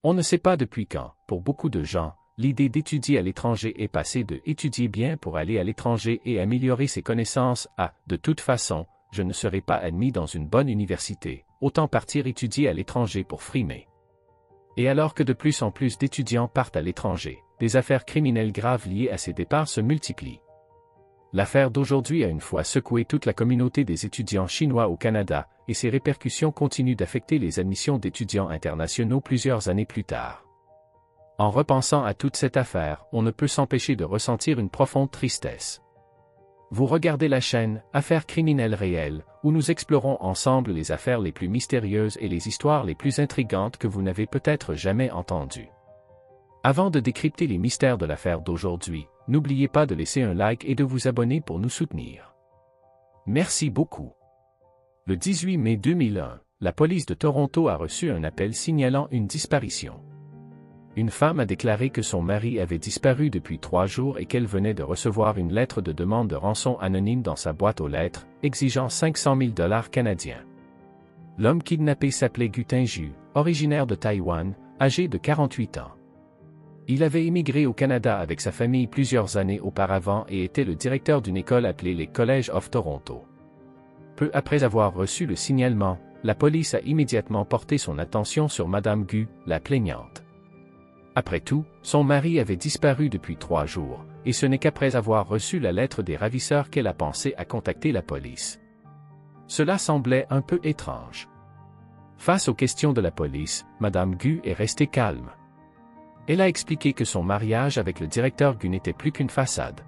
On ne sait pas depuis quand, pour beaucoup de gens, l'idée d'étudier à l'étranger est passée de étudier bien pour aller à l'étranger et améliorer ses connaissances à de toute façon, je ne serai pas admis dans une bonne université, autant partir étudier à l'étranger pour frimer. Et alors que de plus en plus d'étudiants partent à l'étranger, des affaires criminelles graves liées à ces départs se multiplient. L'affaire d'aujourd'hui a une fois secoué toute la communauté des étudiants chinois au Canada, et ses répercussions continuent d'affecter les admissions d'étudiants internationaux plusieurs années plus tard. En repensant à toute cette affaire, on ne peut s'empêcher de ressentir une profonde tristesse. Vous regardez la chaîne « Affaires criminelles réelles » où nous explorons ensemble les affaires les plus mystérieuses et les histoires les plus intrigantes que vous n'avez peut-être jamais entendues. Avant de décrypter les mystères de l'affaire d'aujourd'hui, n'oubliez pas de laisser un like et de vous abonner pour nous soutenir. Merci beaucoup. Le 18 mai 2001, la police de Toronto a reçu un appel signalant une disparition. Une femme a déclaré que son mari avait disparu depuis 3 jours et qu'elle venait de recevoir une lettre de demande de rançon anonyme dans sa boîte aux lettres, exigeant 500 000 $ canadiens. L'homme kidnappé s'appelait Gu Tinju, originaire de Taïwan, âgé de 48 ans. Il avait émigré au Canada avec sa famille plusieurs années auparavant et était le directeur d'une école appelée les College of Toronto. Peu après avoir reçu le signalement, la police a immédiatement porté son attention sur Madame Gu, la plaignante. Après tout, son mari avait disparu depuis 3 jours, et ce n'est qu'après avoir reçu la lettre des ravisseurs qu'elle a pensé à contacter la police. Cela semblait un peu étrange. Face aux questions de la police, Madame Gu est restée calme. Elle a expliqué que son mariage avec le directeur Gu n'était plus qu'une façade.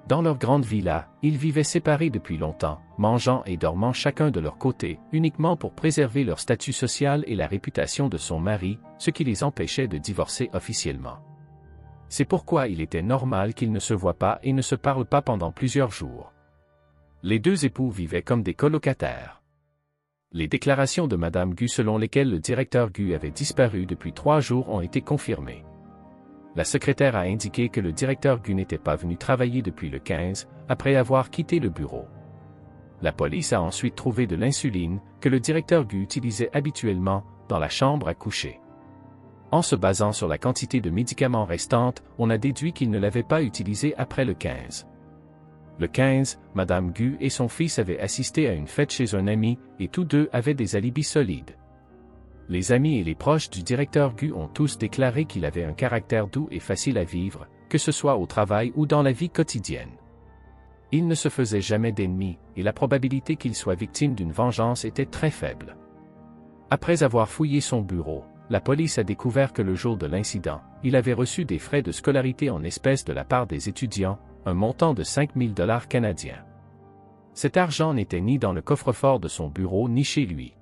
Dans leur grande villa, ils vivaient séparés depuis longtemps, mangeant et dormant chacun de leur côté, uniquement pour préserver leur statut social et la réputation de son mari, ce qui les empêchait de divorcer officiellement. C'est pourquoi il était normal qu'ils ne se voient pas et ne se parlent pas pendant plusieurs jours. Les 2 époux vivaient comme des colocataires. Les déclarations de Madame Gu selon lesquelles le directeur Gu avait disparu depuis 3 jours ont été confirmées. La secrétaire a indiqué que le directeur Gu n'était pas venu travailler depuis le 15, après avoir quitté le bureau. La police a ensuite trouvé de l'insuline, que le directeur Gu utilisait habituellement, dans la chambre à coucher. En se basant sur la quantité de médicaments restante, on a déduit qu'il ne l'avait pas utilisé après le 15. Le 15, Madame Gu et son fils avaient assisté à une fête chez un ami, et tous deux avaient des alibis solides. Les amis et les proches du directeur Gu ont tous déclaré qu'il avait un caractère doux et facile à vivre, que ce soit au travail ou dans la vie quotidienne. Il ne se faisait jamais d'ennemis, et la probabilité qu'il soit victime d'une vengeance était très faible. Après avoir fouillé son bureau, la police a découvert que le jour de l'incident, il avait reçu des frais de scolarité en espèces de la part des étudiants, un montant de 5 000 $ canadiens. Cet argent n'était ni dans le coffre-fort de son bureau ni chez lui.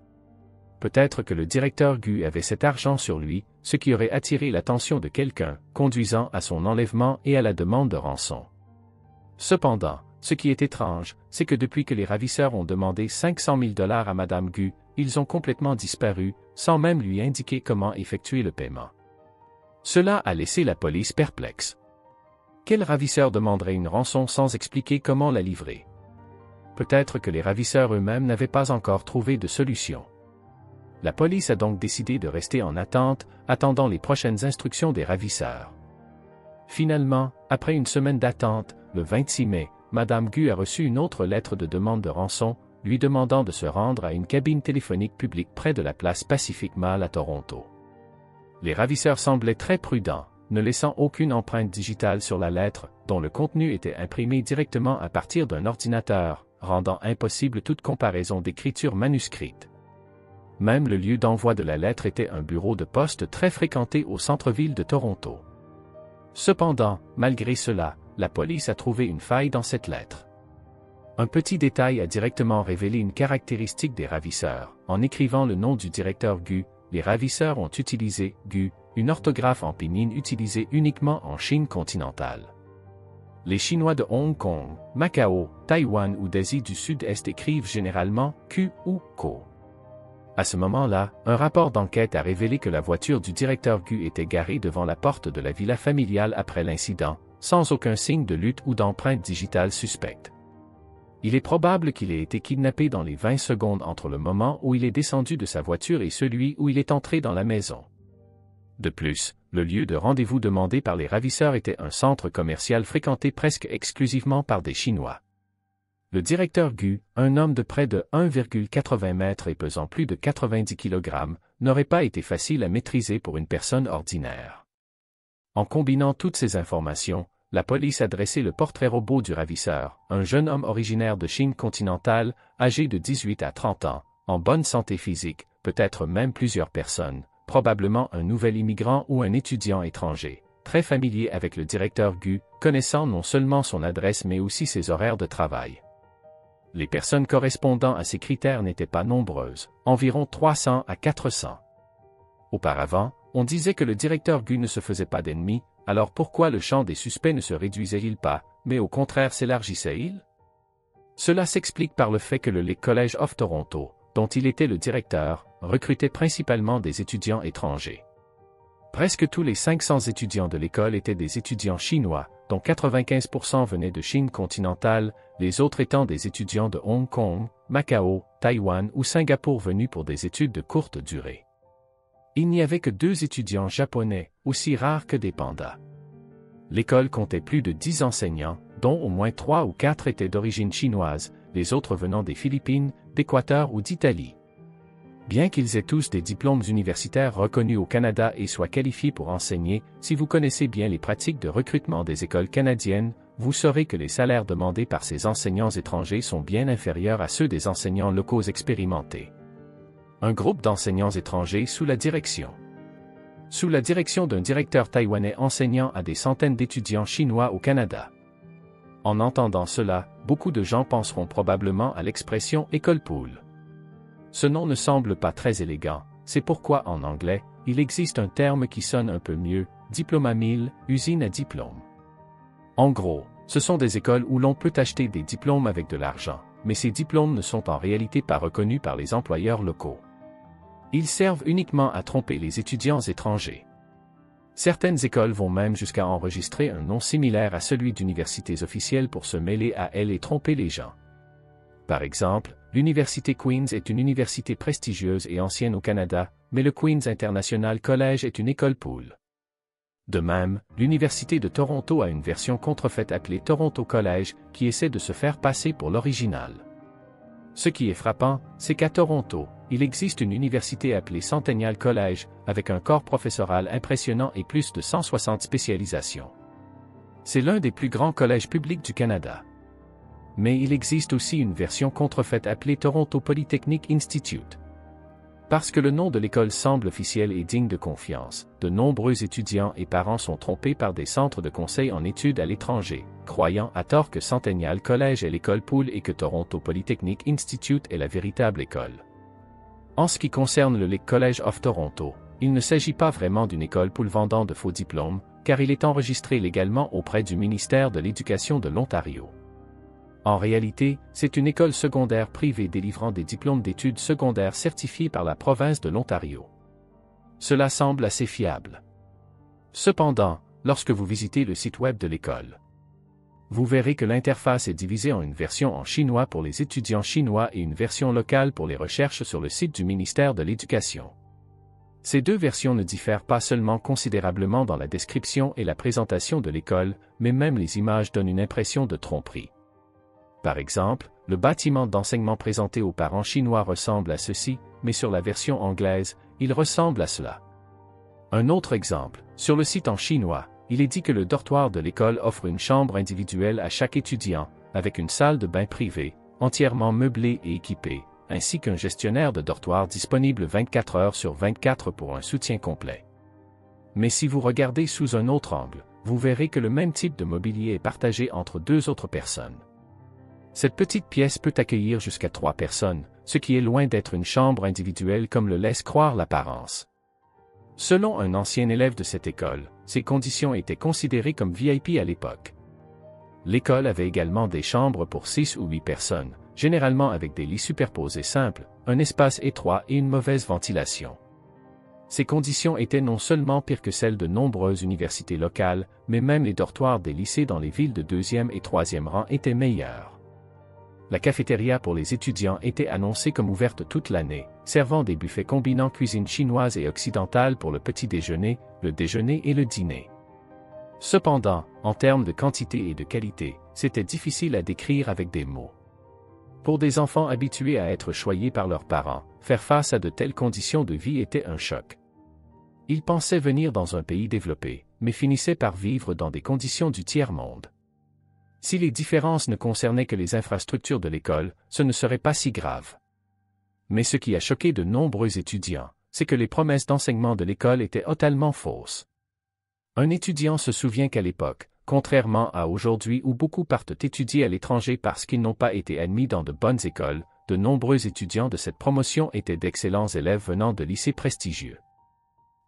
Peut-être que le directeur Gu avait cet argent sur lui, ce qui aurait attiré l'attention de quelqu'un, conduisant à son enlèvement et à la demande de rançon. Cependant, ce qui est étrange, c'est que depuis que les ravisseurs ont demandé 500 000 $ à Madame Gu, ils ont complètement disparu, sans même lui indiquer comment effectuer le paiement. Cela a laissé la police perplexe. Quel ravisseur demanderait une rançon sans expliquer comment la livrer? Peut-être que les ravisseurs eux-mêmes n'avaient pas encore trouvé de solution. La police a donc décidé de rester en attente, attendant les prochaines instructions des ravisseurs. Finalement, après une semaine d'attente, le 26 mai, Madame Gu a reçu une autre lettre de demande de rançon, lui demandant de se rendre à une cabine téléphonique publique près de la place Pacific Mall à Toronto. Les ravisseurs semblaient très prudents, ne laissant aucune empreinte digitale sur la lettre, dont le contenu était imprimé directement à partir d'un ordinateur, rendant impossible toute comparaison d'écriture manuscrite. Même le lieu d'envoi de la lettre était un bureau de poste très fréquenté au centre-ville de Toronto. Cependant, malgré cela, la police a trouvé une faille dans cette lettre. Un petit détail a directement révélé une caractéristique des ravisseurs. En écrivant le nom du directeur Gu, les ravisseurs ont utilisé Gu, une orthographe en pinyin utilisée uniquement en Chine continentale. Les Chinois de Hong Kong, Macao, Taïwan ou d'Asie du Sud-Est écrivent généralement Q ou Ko. À ce moment-là, un rapport d'enquête a révélé que la voiture du directeur Gu était garée devant la porte de la villa familiale après l'incident, sans aucun signe de lutte ou d'empreinte digitale suspecte. Il est probable qu'il ait été kidnappé dans les 20 secondes entre le moment où il est descendu de sa voiture et celui où il est entré dans la maison. De plus, le lieu de rendez-vous demandé par les ravisseurs était un centre commercial fréquenté presque exclusivement par des Chinois. Le directeur Gu, un homme de près de 1,80 m et pesant plus de 90 kg, n'aurait pas été facile à maîtriser pour une personne ordinaire. En combinant toutes ces informations, la police a dressé le portrait robot du ravisseur, un jeune homme originaire de Chine continentale, âgé de 18 à 30 ans, en bonne santé physique, peut-être même plusieurs personnes, probablement un nouvel immigrant ou un étudiant étranger, très familier avec le directeur Gu, connaissant non seulement son adresse mais aussi ses horaires de travail. Les personnes correspondant à ces critères n'étaient pas nombreuses, environ 300 à 400. Auparavant, on disait que le directeur Gu ne se faisait pas d'ennemis, alors pourquoi le champ des suspects ne se réduisait-il pas, mais au contraire s'élargissait-il? Cela s'explique par le fait que le College of Toronto, dont il était le directeur, recrutait principalement des étudiants étrangers. Presque tous les 500 étudiants de l'école étaient des étudiants chinois, dont 95% venaient de Chine continentale, les autres étant des étudiants de Hong Kong, Macao, Taïwan ou Singapour venus pour des études de courte durée. Il n'y avait que 2 étudiants japonais, aussi rares que des pandas. L'école comptait plus de 10 enseignants, dont au moins 3 ou 4 étaient d'origine chinoise, les autres venant des Philippines, d'Équateur ou d'Italie. Bien qu'ils aient tous des diplômes universitaires reconnus au Canada et soient qualifiés pour enseigner, si vous connaissez bien les pratiques de recrutement des écoles canadiennes, vous saurez que les salaires demandés par ces enseignants étrangers sont bien inférieurs à ceux des enseignants locaux expérimentés. Un groupe d'enseignants étrangers sous la direction d'un directeur taïwanais enseignant à des centaines d'étudiants chinois au Canada. En entendant cela, beaucoup de gens penseront probablement à l'expression « école poule ». Ce nom ne semble pas très élégant, c'est pourquoi en anglais, il existe un terme qui sonne un peu mieux, diplôme à 1000, usine à diplôme. En gros, ce sont des écoles où l'on peut acheter des diplômes avec de l'argent, mais ces diplômes ne sont en réalité pas reconnus par les employeurs locaux. Ils servent uniquement à tromper les étudiants étrangers. Certaines écoles vont même jusqu'à enregistrer un nom similaire à celui d'universités officielles pour se mêler à elles et tromper les gens. Par exemple, l'Université Queen's est une université prestigieuse et ancienne au Canada, mais le Queen's International College est une école poule. De même, l'Université de Toronto a une version contrefaite appelée Toronto College, qui essaie de se faire passer pour l'original. Ce qui est frappant, c'est qu'à Toronto, il existe une université appelée Centennial College, avec un corps professoral impressionnant et plus de 160 spécialisations. C'est l'un des plus grands collèges publics du Canada. Mais il existe aussi une version contrefaite appelée Toronto Polytechnic Institute. Parce que le nom de l'école semble officiel et digne de confiance, de nombreux étudiants et parents sont trompés par des centres de conseil en études à l'étranger, croyant à tort que Centennial College est l'école poule et que Toronto Polytechnic Institute est la véritable école. En ce qui concerne le College of Toronto, il ne s'agit pas vraiment d'une école poule vendant de faux diplômes, car il est enregistré légalement auprès du ministère de l'Éducation de l'Ontario. En réalité, c'est une école secondaire privée délivrant des diplômes d'études secondaires certifiés par la province de l'Ontario. Cela semble assez fiable. Cependant, lorsque vous visitez le site web de l'école, vous verrez que l'interface est divisée en une version en chinois pour les étudiants chinois et une version locale pour les recherches sur le site du ministère de l'Éducation. Ces 2 versions ne diffèrent pas seulement considérablement dans la description et la présentation de l'école, mais même les images donnent une impression de tromperie. Par exemple, le bâtiment d'enseignement présenté aux parents chinois ressemble à ceci, mais sur la version anglaise, il ressemble à cela. Un autre exemple, sur le site en chinois, il est dit que le dortoir de l'école offre une chambre individuelle à chaque étudiant, avec une salle de bain privée, entièrement meublée et équipée, ainsi qu'un gestionnaire de dortoir disponible 24 heures sur 24 pour un soutien complet. Mais si vous regardez sous un autre angle, vous verrez que le même type de mobilier est partagé entre 2 autres personnes. Cette petite pièce peut accueillir jusqu'à 3 personnes, ce qui est loin d'être une chambre individuelle comme le laisse croire l'apparence. Selon un ancien élève de cette école, ces conditions étaient considérées comme VIP à l'époque. L'école avait également des chambres pour 6 ou 8 personnes, généralement avec des lits superposés simples, un espace étroit et une mauvaise ventilation. Ces conditions étaient non seulement pires que celles de nombreuses universités locales, mais même les dortoirs des lycées dans les villes de 2e et 3e rang étaient meilleurs. La cafétéria pour les étudiants était annoncée comme ouverte toute l'année, servant des buffets combinant cuisine chinoise et occidentale pour le petit déjeuner, le déjeuner et le dîner. Cependant, en termes de quantité et de qualité, c'était difficile à décrire avec des mots. Pour des enfants habitués à être choyés par leurs parents, faire face à de telles conditions de vie était un choc. Ils pensaient venir dans un pays développé, mais finissaient par vivre dans des conditions du tiers-monde. Si les différences ne concernaient que les infrastructures de l'école, ce ne serait pas si grave. Mais ce qui a choqué de nombreux étudiants, c'est que les promesses d'enseignement de l'école étaient totalement fausses. Un étudiant se souvient qu'à l'époque, contrairement à aujourd'hui où beaucoup partent étudier à l'étranger parce qu'ils n'ont pas été admis dans de bonnes écoles, de nombreux étudiants de cette promotion étaient d'excellents élèves venant de lycées prestigieux.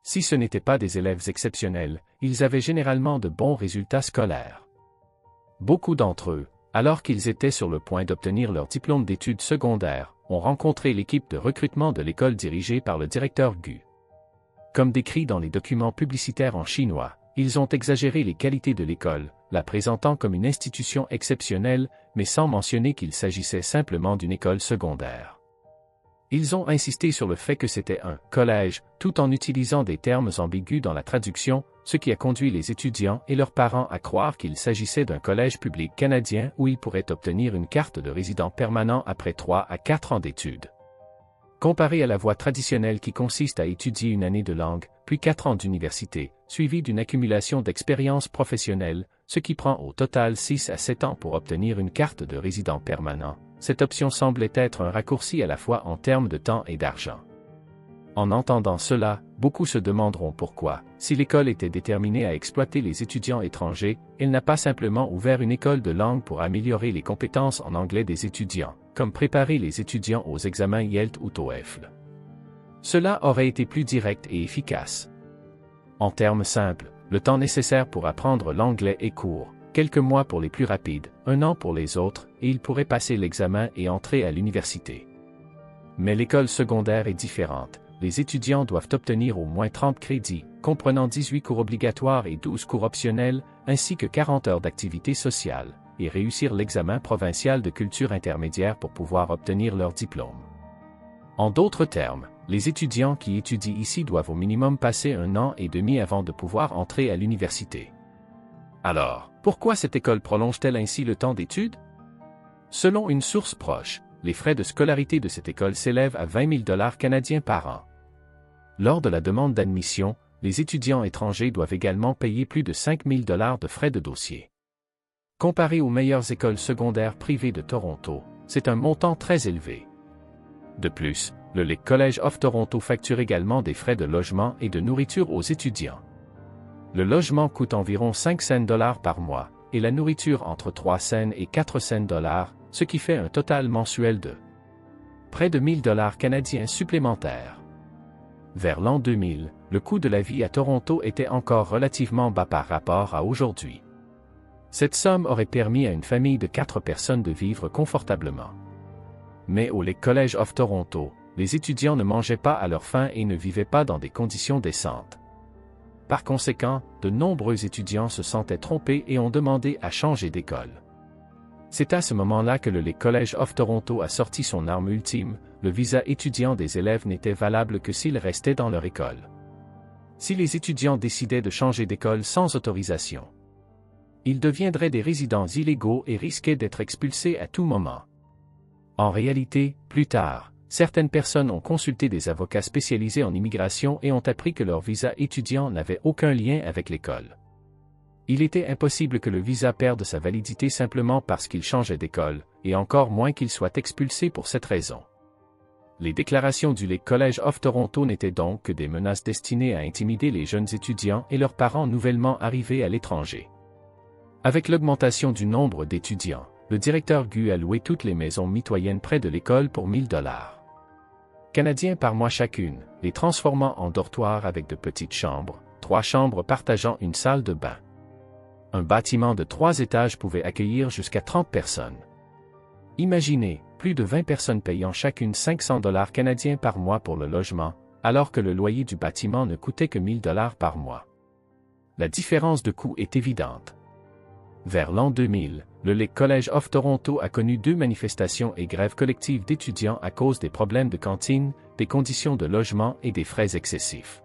Si ce n'étaient pas des élèves exceptionnels, ils avaient généralement de bons résultats scolaires. Beaucoup d'entre eux, alors qu'ils étaient sur le point d'obtenir leur diplôme d'études secondaires, ont rencontré l'équipe de recrutement de l'école dirigée par le directeur Gu. Comme décrit dans les documents publicitaires en chinois, ils ont exagéré les qualités de l'école, la présentant comme une institution exceptionnelle, mais sans mentionner qu'il s'agissait simplement d'une école secondaire. Ils ont insisté sur le fait que c'était un « collège », tout en utilisant des termes ambigus dans la traduction, ce qui a conduit les étudiants et leurs parents à croire qu'il s'agissait d'un collège public canadien où ils pourraient obtenir une carte de résident permanent après 3 à 4 ans d'études. Comparé à la voie traditionnelle qui consiste à étudier une année de langue, puis 4 ans d'université, suivie d'une accumulation d'expériences professionnelles, ce qui prend au total 6 à 7 ans pour obtenir une carte de résident permanent, cette option semblait être un raccourci à la fois en termes de temps et d'argent. En entendant cela, beaucoup se demanderont pourquoi, si l'école était déterminée à exploiter les étudiants étrangers, elle n'a pas simplement ouvert une école de langue pour améliorer les compétences en anglais des étudiants, comme préparer les étudiants aux examens IELTS ou TOEFL. Cela aurait été plus direct et efficace. En termes simples, le temps nécessaire pour apprendre l'anglais est court, quelques mois pour les plus rapides, 1 an pour les autres, et ils pourraient passer l'examen et entrer à l'université. Mais l'école secondaire est différente. Les étudiants doivent obtenir au moins 30 crédits, comprenant 18 cours obligatoires et 12 cours optionnels, ainsi que 40 heures d'activité sociale, et réussir l'examen provincial de culture intermédiaire pour pouvoir obtenir leur diplôme. En d'autres termes, les étudiants qui étudient ici doivent au minimum passer 1 an et demi avant de pouvoir entrer à l'université. Alors, pourquoi cette école prolonge-t-elle ainsi le temps d'études? Selon une source proche, les frais de scolarité de cette école s'élèvent à 20 000 $ canadiens par an. Lors de la demande d'admission, les étudiants étrangers doivent également payer plus de 5 000 $ de frais de dossier. Comparé aux meilleures écoles secondaires privées de Toronto, c'est un montant très élevé. De plus, le Lake College of Toronto facture également des frais de logement et de nourriture aux étudiants. Le logement coûte environ 5 cents $ par mois, et la nourriture entre 3 cents et 4 cents $, ce qui fait un total mensuel de près de 1 000 $ canadiens supplémentaires. Vers l'an 2000, le coût de la vie à Toronto était encore relativement bas par rapport à aujourd'hui. Cette somme aurait permis à une famille de 4 personnes de vivre confortablement. Mais au Lake College of Toronto, les étudiants ne mangeaient pas à leur faim et ne vivaient pas dans des conditions décentes. Par conséquent, de nombreux étudiants se sentaient trompés et ont demandé à changer d'école. C'est à ce moment-là que le Lake College of Toronto a sorti son arme ultime, le visa étudiant des élèves n'était valable que s'ils restaient dans leur école. Si les étudiants décidaient de changer d'école sans autorisation, ils deviendraient des résidents illégaux et risquaient d'être expulsés à tout moment. En réalité, plus tard, certaines personnes ont consulté des avocats spécialisés en immigration et ont appris que leur visa étudiant n'avait aucun lien avec l'école. Il était impossible que le visa perde sa validité simplement parce qu'il changeait d'école, et encore moins qu'il soit expulsé pour cette raison. Les déclarations du Lake College of Toronto n'étaient donc que des menaces destinées à intimider les jeunes étudiants et leurs parents nouvellement arrivés à l'étranger. Avec l'augmentation du nombre d'étudiants, le directeur Gu a loué toutes les maisons mitoyennes près de l'école pour 1 000 $ canadiens par mois chacune, les transformant en dortoirs avec de petites chambres, 3 chambres partageant une salle de bain. Un bâtiment de 3 étages pouvait accueillir jusqu'à 30 personnes. Imaginez, plus de 20 personnes payant chacune 500 $ canadiens par mois pour le logement, alors que le loyer du bâtiment ne coûtait que 1 000 $ par mois. La différence de coût est évidente. Vers l'an 2000, le Lake College of Toronto a connu 2 manifestations et grèves collectives d'étudiants à cause des problèmes de cantine, des conditions de logement et des frais excessifs.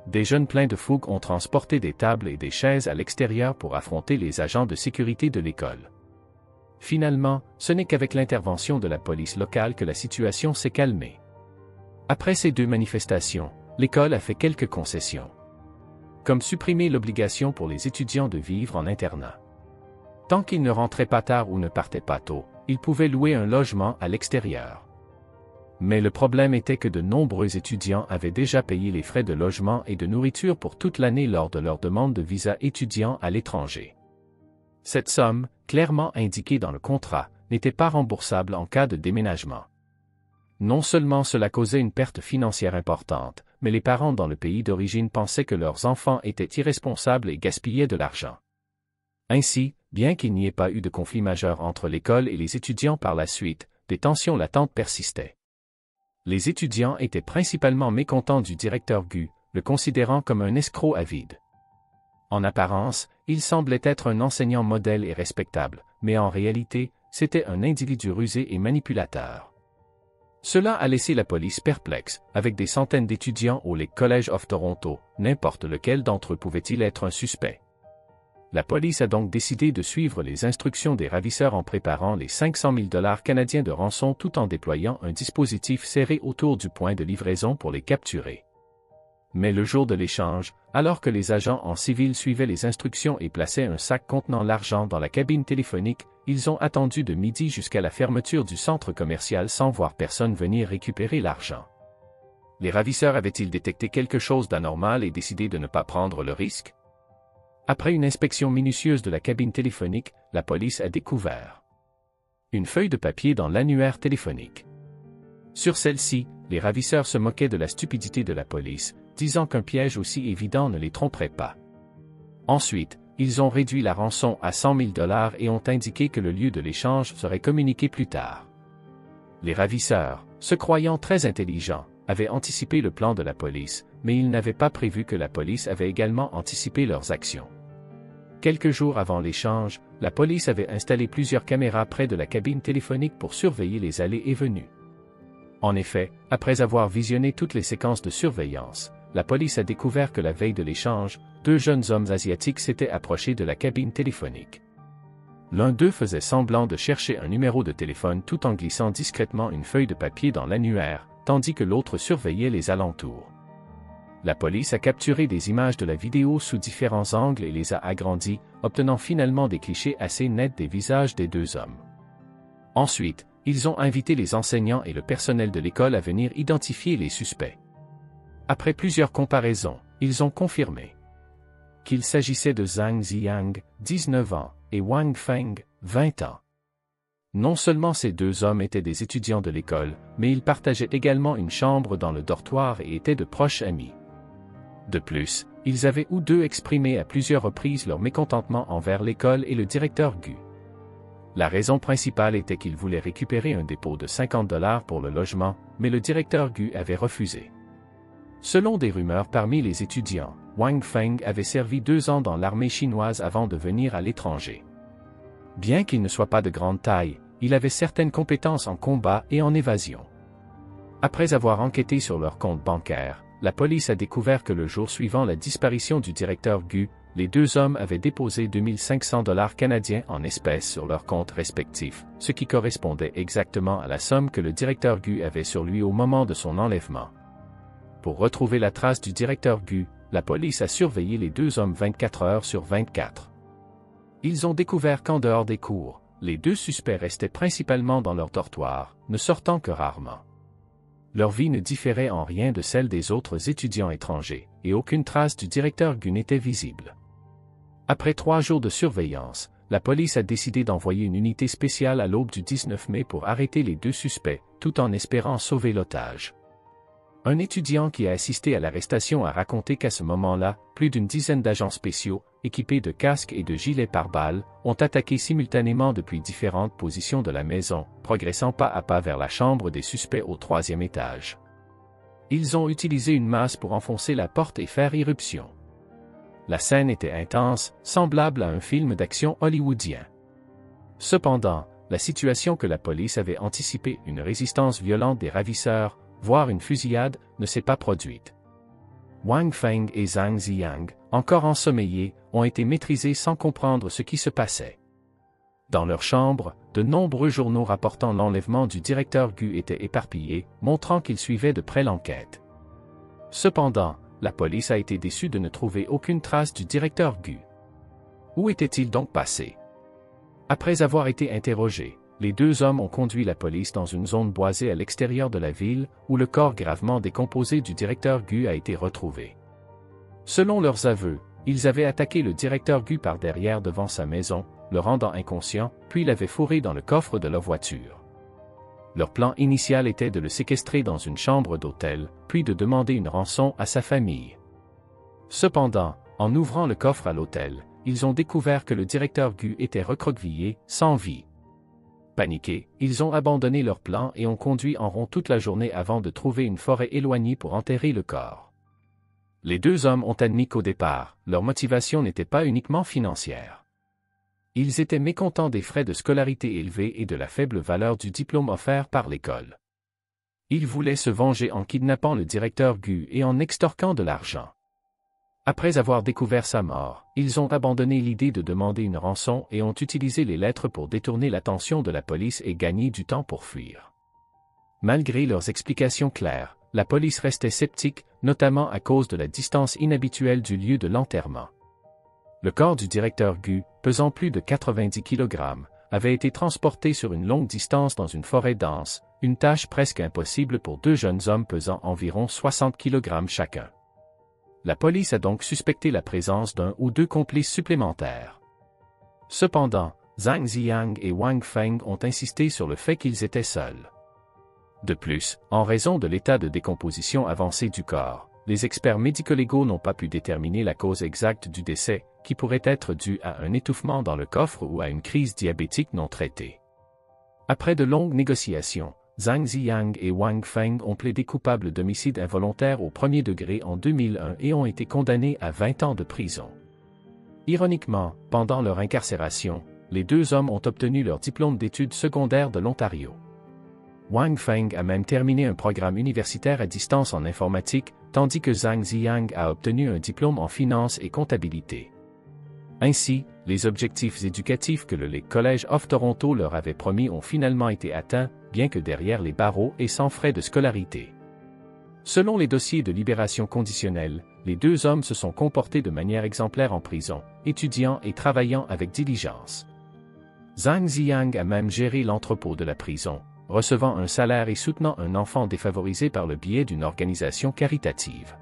Des jeunes pleins de fougue ont transporté des tables et des chaises à l'extérieur pour affronter les agents de sécurité de l'école. Finalement, ce n'est qu'avec l'intervention de la police locale que la situation s'est calmée. Après ces 2 manifestations, l'école a fait quelques concessions. Comme supprimer l'obligation pour les étudiants de vivre en internat. Tant qu'ils ne rentraient pas tard ou ne partaient pas tôt, ils pouvaient louer un logement à l'extérieur. Mais le problème était que de nombreux étudiants avaient déjà payé les frais de logement et de nourriture pour toute l'année lors de leur demande de visa étudiant à l'étranger. Cette somme, clairement indiquée dans le contrat, n'était pas remboursable en cas de déménagement. Non seulement cela causait une perte financière importante, mais les parents dans le pays d'origine pensaient que leurs enfants étaient irresponsables et gaspillaient de l'argent. Ainsi, bien qu'il n'y ait pas eu de conflit majeur entre l'école et les étudiants par la suite, des tensions latentes persistaient. Les étudiants étaient principalement mécontents du directeur Gu, le considérant comme un escroc avide. En apparence, il semblait être un enseignant modèle et respectable, mais en réalité, c'était un individu rusé et manipulateur. Cela a laissé la police perplexe, avec des centaines d'étudiants au Lake College of Toronto, n'importe lequel d'entre eux pouvait-il être un suspect. La police a donc décidé de suivre les instructions des ravisseurs en préparant les 500 000 $ canadiens de rançon tout en déployant un dispositif serré autour du point de livraison pour les capturer. Mais le jour de l'échange, alors que les agents en civil suivaient les instructions et plaçaient un sac contenant l'argent dans la cabine téléphonique, ils ont attendu de midi jusqu'à la fermeture du centre commercial sans voir personne venir récupérer l'argent. Les ravisseurs avaient-ils détecté quelque chose d'anormal et décidé de ne pas prendre le risque? Après une inspection minutieuse de la cabine téléphonique, la police a découvert une feuille de papier dans l'annuaire téléphonique. Sur celle-ci, les ravisseurs se moquaient de la stupidité de la police, disant qu'un piège aussi évident ne les tromperait pas. Ensuite, ils ont réduit la rançon à 100 000 $ et ont indiqué que le lieu de l'échange serait communiqué plus tard. Les ravisseurs, se croyant très intelligents, avaient anticipé le plan de la police, mais ils n'avaient pas prévu que la police avait également anticipé leurs actions. Quelques jours avant l'échange, la police avait installé plusieurs caméras près de la cabine téléphonique pour surveiller les allées et venues. En effet, après avoir visionné toutes les séquences de surveillance, la police a découvert que la veille de l'échange, 2 jeunes hommes asiatiques s'étaient approchés de la cabine téléphonique. L'un d'eux faisait semblant de chercher un numéro de téléphone tout en glissant discrètement une feuille de papier dans l'annuaire, tandis que l'autre surveillait les alentours. La police a capturé des images de la vidéo sous différents angles et les a agrandies, obtenant finalement des clichés assez nets des visages des 2 hommes. Ensuite, ils ont invité les enseignants et le personnel de l'école à venir identifier les suspects. Après plusieurs comparaisons, ils ont confirmé qu'il s'agissait de Zhang Ziyang, 19 ans, et Wang Feng, 20 ans. Non seulement ces 2 hommes étaient des étudiants de l'école, mais ils partageaient également une chambre dans le dortoir et étaient de proches amis. De plus, ils avaient tous 2 exprimé à plusieurs reprises leur mécontentement envers l'école et le directeur Gu. La raison principale était qu'ils voulaient récupérer un dépôt de 50 $ pour le logement, mais le directeur Gu avait refusé. Selon des rumeurs parmi les étudiants, Wang Feng avait servi 2 ans dans l'armée chinoise avant de venir à l'étranger. Bien qu'il ne soit pas de grande taille, il avait certaines compétences en combat et en évasion. Après avoir enquêté sur leur compte bancaire, la police a découvert que le jour suivant la disparition du directeur Gu, les 2 hommes avaient déposé 2 500 $ canadiens en espèces sur leurs comptes respectifs, ce qui correspondait exactement à la somme que le directeur Gu avait sur lui au moment de son enlèvement. Pour retrouver la trace du directeur Gu, la police a surveillé les 2 hommes 24 heures sur 24. Ils ont découvert qu'en dehors des cours, les 2 suspects restaient principalement dans leur dortoir, ne sortant que rarement. Leur vie ne différait en rien de celle des autres étudiants étrangers, et aucune trace du directeur Gu n'était visible. Après 3 jours de surveillance, la police a décidé d'envoyer une unité spéciale à l'aube du 19 mai pour arrêter les 2 suspects, tout en espérant sauver l'otage. Un étudiant qui a assisté à l'arrestation a raconté qu'à ce moment-là, plus d'une dizaine d'agents spéciaux, équipés de casques et de gilets pare-balles, ont attaqué simultanément depuis différentes positions de la maison, progressant pas à pas vers la chambre des suspects au 3e étage. Ils ont utilisé une masse pour enfoncer la porte et faire irruption. la scène était intense, semblable à un film d'action hollywoodien. Cependant, la situation que la police avait anticipée, une résistance violente des ravisseurs, voire une fusillade, ne s'est pas produite. Wang Feng et Zhang Ziyang, encore ensommeillés, ont été maîtrisés sans comprendre ce qui se passait. Dans leur chambre, de nombreux journaux rapportant l'enlèvement du directeur Gu étaient éparpillés, montrant qu'ils suivaient de près l'enquête. Cependant, la police a été déçue de ne trouver aucune trace du directeur Gu. Où était-il donc passé? Après avoir été interrogés, les deux hommes ont conduit la police dans une zone boisée à l'extérieur de la ville, où le corps gravement décomposé du directeur Gu a été retrouvé. Selon leurs aveux, ils avaient attaqué le directeur Gu par derrière devant sa maison, le rendant inconscient, puis l'avaient fourré dans le coffre de leur voiture. Leur plan initial était de le séquestrer dans une chambre d'hôtel, puis de demander une rançon à sa famille. Cependant, en ouvrant le coffre à l'hôtel, ils ont découvert que le directeur Gu était recroquevillé, sans vie. Paniqués, ils ont abandonné leur plan et ont conduit en rond toute la journée avant de trouver une forêt éloignée pour enterrer le corps. Les deux hommes ont admis qu'au départ, leur motivation n'était pas uniquement financière. Ils étaient mécontents des frais de scolarité élevés et de la faible valeur du diplôme offert par l'école. Ils voulaient se venger en kidnappant le directeur Gu et en extorquant de l'argent. Après avoir découvert sa mort, ils ont abandonné l'idée de demander une rançon et ont utilisé les lettres pour détourner l'attention de la police et gagner du temps pour fuir. Malgré leurs explications claires, la police restait sceptique, notamment à cause de la distance inhabituelle du lieu de l'enterrement. Le corps du directeur Gu, pesant plus de 90 kg, avait été transporté sur une longue distance dans une forêt dense, une tâche presque impossible pour deux jeunes hommes pesant environ 60 kg chacun. La police a donc suspecté la présence d'un ou deux complices supplémentaires. Cependant, Zhang Ziyang et Wang Feng ont insisté sur le fait qu'ils étaient seuls. De plus, en raison de l'état de décomposition avancé du corps, les experts médico-légaux n'ont pas pu déterminer la cause exacte du décès, qui pourrait être due à un étouffement dans le coffre ou à une crise diabétique non traitée. Après de longues négociations, Zhang Ziyang et Wang Feng ont plaidé coupables d'homicide involontaire au premier degré en 2001 et ont été condamnés à 20 ans de prison. Ironiquement, pendant leur incarcération, les deux hommes ont obtenu leur diplôme d'études secondaires de l'Ontario. Wang Feng a même terminé un programme universitaire à distance en informatique, tandis que Zhang Ziyang a obtenu un diplôme en finance et comptabilité. Ainsi, les objectifs éducatifs que le College of Toronto leur avait promis ont finalement été atteints, bien que derrière les barreaux et sans frais de scolarité. Selon les dossiers de libération conditionnelle, les deux hommes se sont comportés de manière exemplaire en prison, étudiant et travaillant avec diligence. Zhang Ziyang a même géré l'entrepôt de la prison, recevant un salaire et soutenant un enfant défavorisé par le biais d'une organisation caritative.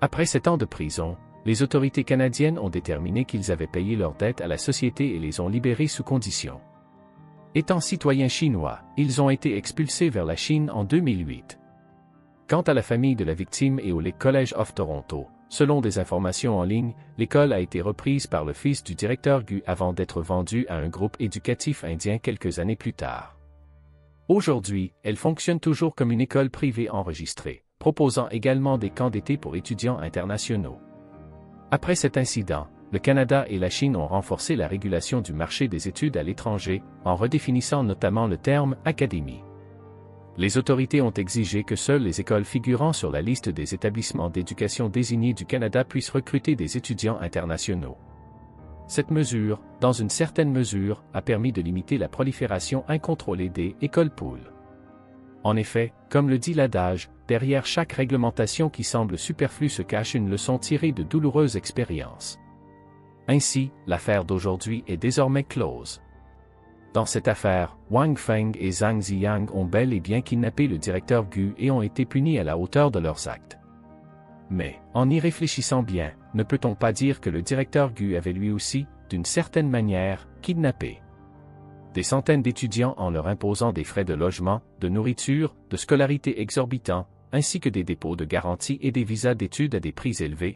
Après 7 ans de prison, les autorités canadiennes ont déterminé qu'ils avaient payé leurs dettes à la société et les ont libérés sous condition. Étant citoyens chinois, ils ont été expulsés vers la Chine en 2008. Quant à la famille de la victime et au College of Toronto, selon des informations en ligne, l'école a été reprise par le fils du directeur Gu avant d'être vendue à un groupe éducatif indien quelques années plus tard. Aujourd'hui, elle fonctionne toujours comme une école privée enregistrée, proposant également des camps d'été pour étudiants internationaux. Après cet incident, le Canada et la Chine ont renforcé la régulation du marché des études à l'étranger, en redéfinissant notamment le terme « académie ». Les autorités ont exigé que seules les écoles figurant sur la liste des établissements d'éducation désignés du Canada puissent recruter des étudiants internationaux. Cette mesure, dans une certaine mesure, a permis de limiter la prolifération incontrôlée des « écoles poules ». En effet, comme le dit l'adage, derrière chaque réglementation qui semble superflue se cache une leçon tirée de douloureuses expériences. Ainsi, l'affaire d'aujourd'hui est désormais close. Dans cette affaire, Wang Feng et Zhang Ziyang ont bel et bien kidnappé le directeur Gu et ont été punis à la hauteur de leurs actes. Mais, en y réfléchissant bien, ne peut-on pas dire que le directeur Gu avait lui aussi, d'une certaine manière, kidnappé des centaines d'étudiants en leur imposant des frais de logement, de nourriture, de scolarité exorbitants, ainsi que des dépôts de garantie et des visas d'études à des prix élevés?